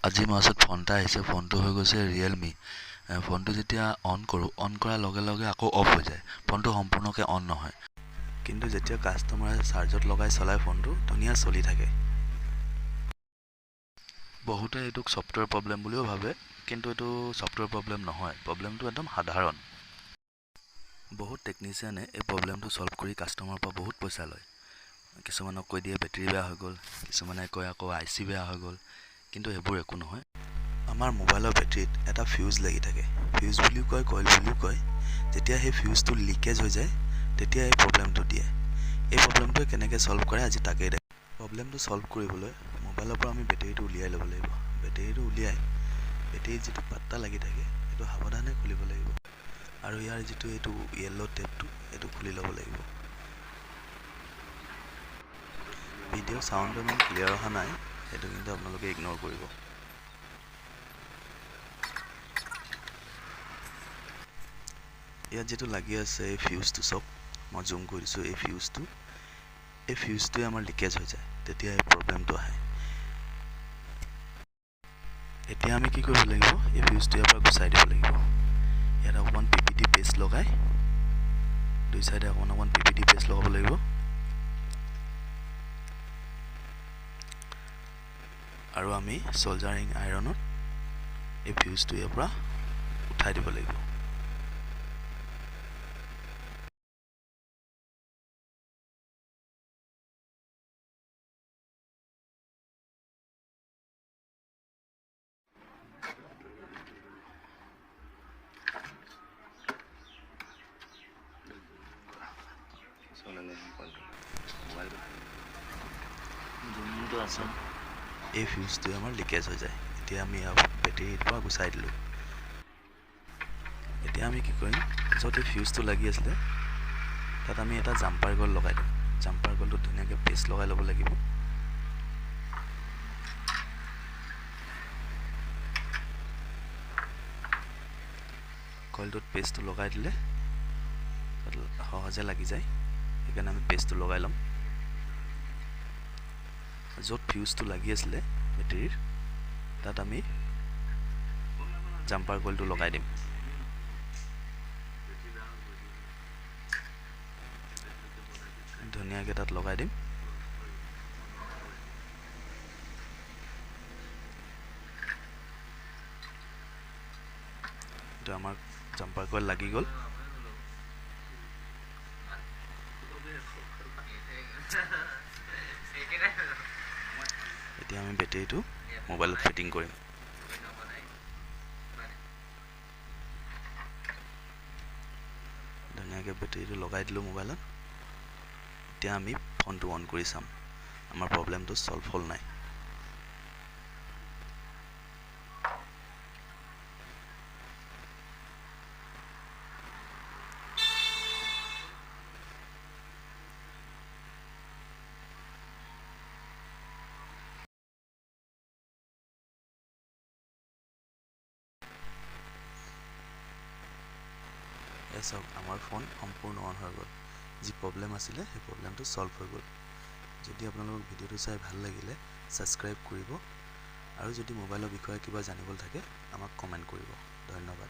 আজি মাছত ফোন এটা আহিছে, ফোনটো হৈ গৈছে ৰিয়েলমি। ফোনটো যেতিয়া অন কৰোঁ, অন কৰাৰ লগে লগে আকৌ অফ হৈ যায়, ফোনটো সম্পূৰ্ণকৈ অন নহয়। কিন্তু যেতিয়া কাষ্টমাৰে চাৰ্জত লগাই চলায় ফোনটো ধুনীয়া চলি থাকে। বহুতে এইটোক ছফ্টৱেৰ প্ৰব্লেম বুলিও ভাবে, কিন্তু এইটো ছফ্টৱেৰ প্ৰব্লেম নহয়, প্ৰব্লেমটো একদম সাধাৰণ। বহুত টেকনিচিয়ানে এই প্ৰব্লেমটো ছল্ভ কৰি কাষ্টমাৰৰ পৰা বহুত পইচা লয়। কিছুমানক কৈ দিয়ে বেটেৰী বেয়া হৈ গ'ল, কিছুমানে কয় আকৌ IC বেয়া হৈ গ'ল, কিন্তু এইবোৰ একো নহয়। আমাৰ মোবাইলৰ বেটেৰীত এটা ফিউজ লাগি থাকে, ফিউজ বুলিও কয়, কইল বুলিও কয়। যেতিয়া সেই ফিউজটো লিকেজ হৈ যায়, তেতিয়া এই প্ৰব্লেমটো দিয়ে। এই প্ৰব্লেমটোৱে কেনেকৈ ছল্ভ কৰে আজি তাকেই দেখে। প্ৰব্লেমটো ছল্ভ কৰিবলৈ মোবাইলৰ পৰা আমি বেটেৰীটো উলিয়াই ল'ব লাগিব। বেটেৰীটো উলিয়াই বেটেৰীত যিটো পাত্তা লাগি থাকে সেইটো সাৱধানে খুলিব লাগিব, আৰু ইয়াৰ যিটো এইটো য়েল্ল' টেপটো এইটো খুলি ল'ব লাগিব। ভিডিঅ' চাউণ্ডটো ইমান ক্লিয়াৰ অহা নাই, সেইটো কিন্তু আপোনালোকে ইগন'ৰ কৰিব। ইয়াত যিটো লাগি আছে এই ফিউজটো চাওক, মই জুম কৰি দিছোঁ। এই ফিউজটোৱে আমাৰ লিকেজ হৈ যায়, তেতিয়া এই প্ৰব্লেমটো আহে। এতিয়া আমি কি কৰিব লাগিব, এই ফিউজটো ইয়াৰ পৰা গুচাই দিব লাগিব। ইয়াত অকণমান PPT পেষ্ট লগাই দুই চাইডে অকণমান PPT পেষ্ট লগাব লাগিব, আৰু আমি চল্ডাৰিং আইৰণত এই ফিউজটো ইয়াৰ পৰা উঠাই দিব লাগিব। এই ফিউজটোৱে আমাৰ লিকেজ হৈ যায়। এতিয়া আমি বেটেৰীৰ পৰা গুচাই দিলোঁ। এতিয়া আমি কি কৰিম, য'ত এই ফিউজটো লাগি আছিলে তাত আমি এটা জাম্পাৰ কইল লগাই দিম। জাম্পাৰ কইলটোত ধুনীয়াকৈ পেষ্ট লগাই ল'ব লাগিব। কইলটোত পেষ্টটো লগাই দিলে সহজে লাগি যায়, সেইকাৰণে আমি পেষ্টটো লগাই ল'ম। য'ত ফিউজটো লাগি আছিলে বেটেৰীৰ, তাত আমি জাম্পাৰ কইলটো লগাই দিম। ধুনীয়াকৈ তাত লগাই দিম। এইটো আমাৰ জাম্পাৰ কইল লাগি গ'ল। এতিয়া আমি বেটেৰীটো মোবাইলত ফিটিং কৰিম। ধুনীয়াকৈ বেটেৰীটো লগাই দিলোঁ মোবাইলত। এতিয়া আমি ফোনটো অন কৰি চাম, আমাৰ প্ৰব্লেমটো ছল্ভ হ'ল নাই। চাওক, আমাৰ ফোন সম্পূৰ্ণ অন হৈ গ'ল। যি প্ৰব্লেম আছিলে সেই প্ৰব্লেমটো ছল্ভ হৈ গ'ল। যদি আপোনালোকক ভিডিঅ'টো চাই ভাল লাগিলে ছাবস্ক্ৰাইব কৰিব, আৰু যদি মোবাইলৰ বিষয়ে কিবা জানিবলৈ থাকে আমাক কমেণ্ট কৰিব। ধন্যবাদ।